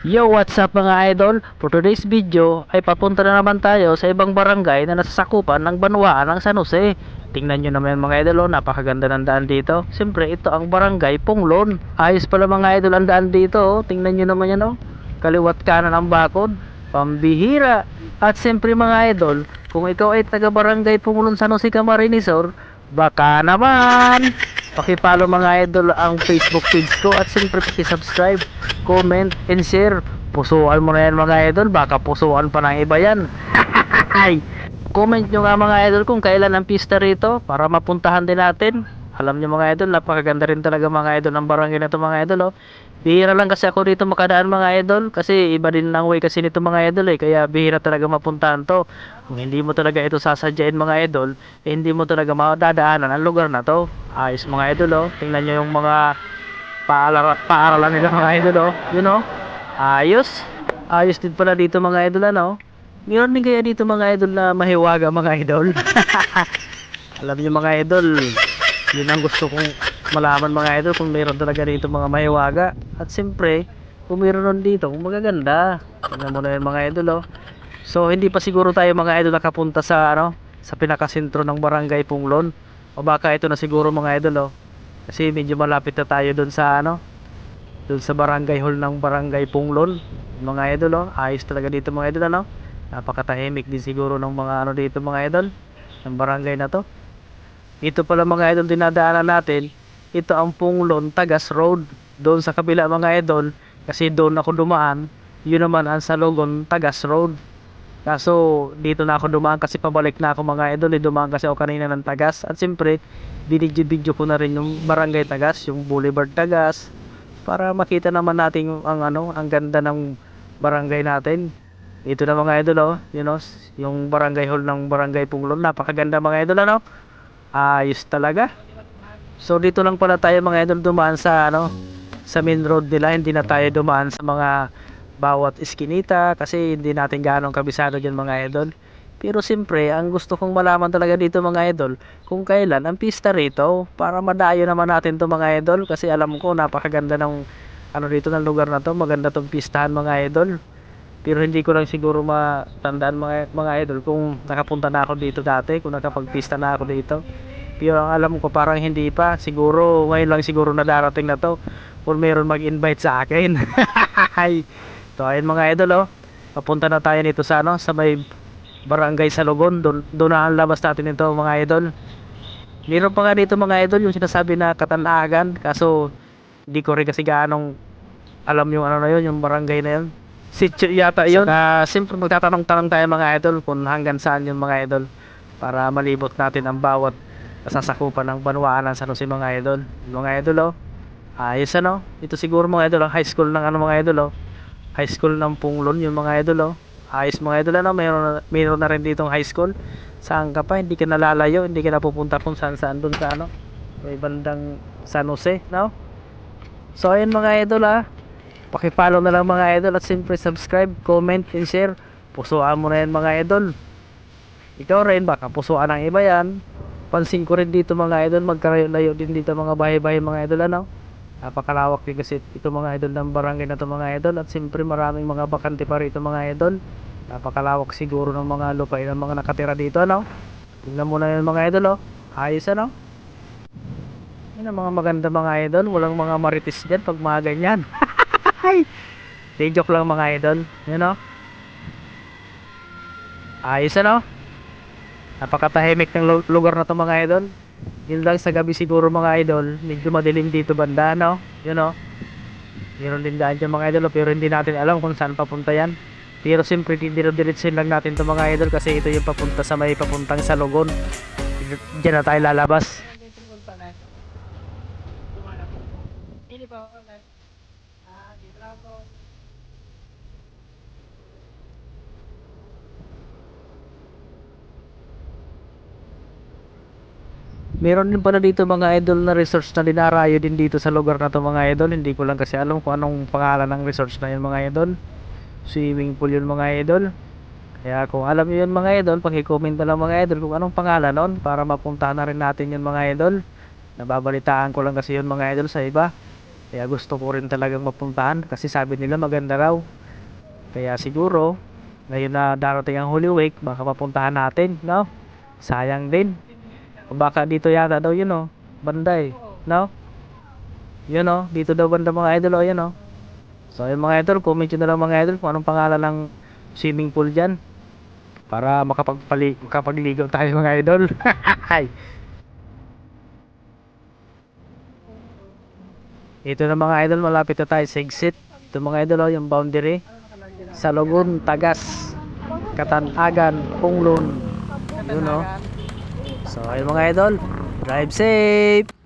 Yo, what's up mga idol? For today's video ay papunta na naman tayo sa ibang barangay na nasasakupan ng Banwaan ng San Jose. Tingnan nyo naman mga idol, napakaganda ng daan dito. Siyempre, ito ang barangay Punglon. Ayos pala mga idol ang daan dito. Tingnan nyo naman yan, kaliwat kanan ang bakod. Pambihira. At siyempre mga idol, kung ikaw ay taga barangay Punglon San Jose Camarines Sur, baka naman paki-follow mga idol ang Facebook page ko at siyempre paki-subscribe, comment, and share. Pusuan mo na yan mga idol, baka pusuan pa ng iba yan. Comment nyo nga mga idol kung kailan ang pista rito para mapuntahan din natin. Alam nyo mga idol, napakaganda rin talaga mga idol ng barangay na to mga idol. Bihira lang kasi ako rito makadaan mga idol, kasi iba din ang way kasi nito mga idol kaya bihira talaga mapuntahan to. Kung hindi mo talaga ito sasadyain mga idol, hindi mo talaga madadaanan ang lugar na to. Ayos mga idol tingnan nyo yung mga paaralan nila mga idol ayos. Ayos din pala dito mga idol Meron din kaya dito mga idol na mahiwaga mga idol. Alam nyo mga idol, yun ang gusto kong malaman mga idol, kung meron talaga dito mga mahiwaga. At siyempre, kung meron dito, kung magaganda. Tingnan mo na yun mga idol So hindi pa siguro tayo mga idol nakapunta sa sa pinakasentro ng barangay Punglon. O baka ito na siguro mga idol kasi medyo malapit na tayo doon sa doon sa barangay hall ng barangay Punglon. Mga idol ayos talaga dito mga idol napakatahimik din siguro ng mga dito mga idol ng barangay na to. Ito pala mga idol dinadaanan natin, ito ang Punglon Tagas Road. Doon sa kabila mga idol, kasi doon ako dumaan, yun naman ang Salogon Tagas Road. Kaso dito na ako dumaan kasi pabalik na ako mga idol dumaan kasi ako kanina ng Tagas. At siyempre video ko na rin yung barangay Tagas, yung Boulevard Tagas, para makita naman natin ang ang ganda ng barangay natin. Ito na mga idol yung barangay hall ng barangay Punglon. Napakaganda mga idol ayos talaga. So dito lang pala tayo mga idol dumaan sa sa main road nila, hindi na tayo dumaan sa mga bawat iskinita kasi hindi natin gaano kabisado dyan mga idol. Pero siyempre ang gusto kong malaman talaga dito mga idol, kung kailan ang pista rito para madayo naman natin to mga idol, kasi alam ko napakaganda ng dito ng lugar na to, maganda tong pistahan mga idol. Pero hindi ko lang siguro matandaan mga idol kung nakapunta na ako dito dati, kung nakapagpista na ako dito. Pero ang alam ko parang hindi pa, siguro ngayon lang siguro na darating na to, kung meron mag-invite sa akin. So ayun mga idol papunta na tayo nito sa sa may barangay Salogon. Doon na ang labas natin nito mga idol. Meron pa nga dito mga idol yung sinasabi na Katanagan, kaso hindi ko rin kasi gaanong alam yung na yun, yung barangay na yun. Sitio yata yun. Siyempre magtatanong-tanong tayo mga idol kung hanggang saan yung mga idol, para malibot natin ang bawat sasakupan ng Banwaan ng San Jose mga idol. Mga idol ayos ito siguro mga idol ang high school ng mga idol high school ng Punglon yung mga idol ayos mga idol mayroon na rin ditong high school. Saan ka pa, hindi ka nalalayo, hindi ka napupunta kung saan doon sa may bandang San Jose So ayun mga idol paki-follow na lang mga idol at siyempre subscribe, comment, and share. Pusuan mo na yan mga idol. Ikaw rin baka pusuan ng iba yan. Pansin ko rin dito mga idol, magkalayo din dito mga bahay-bahay mga idol napakalawak din kasi ito mga idol ng barangay na to mga idol. At siyempre maraming mga bakante pa rito mga idol. Napakalawak siguro ng mga lupain ng mga nakatira dito tingnan mo na yun mga idol ayos yun ang mga maganda mga idol, walang mga marites dyan pag mga ganyan. Day joke lang mga idol ayos napakatahimik ng lugar na to mga idol. Yun lang sa gabi siguro mga idol, medyo madilim dito banda meron din daan dyan mga idol pero hindi natin alam kung saan papunta yan. Pero siyempre diretsin lang natin to mga idol kasi ito yung papunta sa may papuntang Salogon. Diyan na tayo lalabas. Meron din pala dito mga idol na resorts na dinarayo din dito sa lugar na to mga idol. Hindi ko lang kasi alam kung anong pangalan ng resorts na yun mga idol. Swimming pool yun mga idol. Kaya kung alam nyo yun mga idol, paki-comment na lang mga idol kung anong pangalan nun, para mapuntahan na rin natin yun mga idol. Nababalitaan ko lang kasi yun mga idol sa iba. Kaya gusto ko rin talagang mapuntahan kasi sabi nila maganda raw. Kaya siguro, ngayon na darating ang Holy Week, baka mapuntahan natin, no? Sayang din. O baka dito yata daw yun, oh. Banda eh, no? Yun, oh. Dito daw banda mga idol, oh. Yun, oh. So, yung mga idol, comment nyo na lang mga idol kung anong pangalan ng swimming pool dyan. Para makapagligaw tayo mga idol. Hay. Ito na mga idol, malapit na tayo sa exit. Ito mga idol, oh, yung boundary. Salogon, Tagas, Katanagan, Punglon. Yun, oh. So, ayun mga idol, drive safe!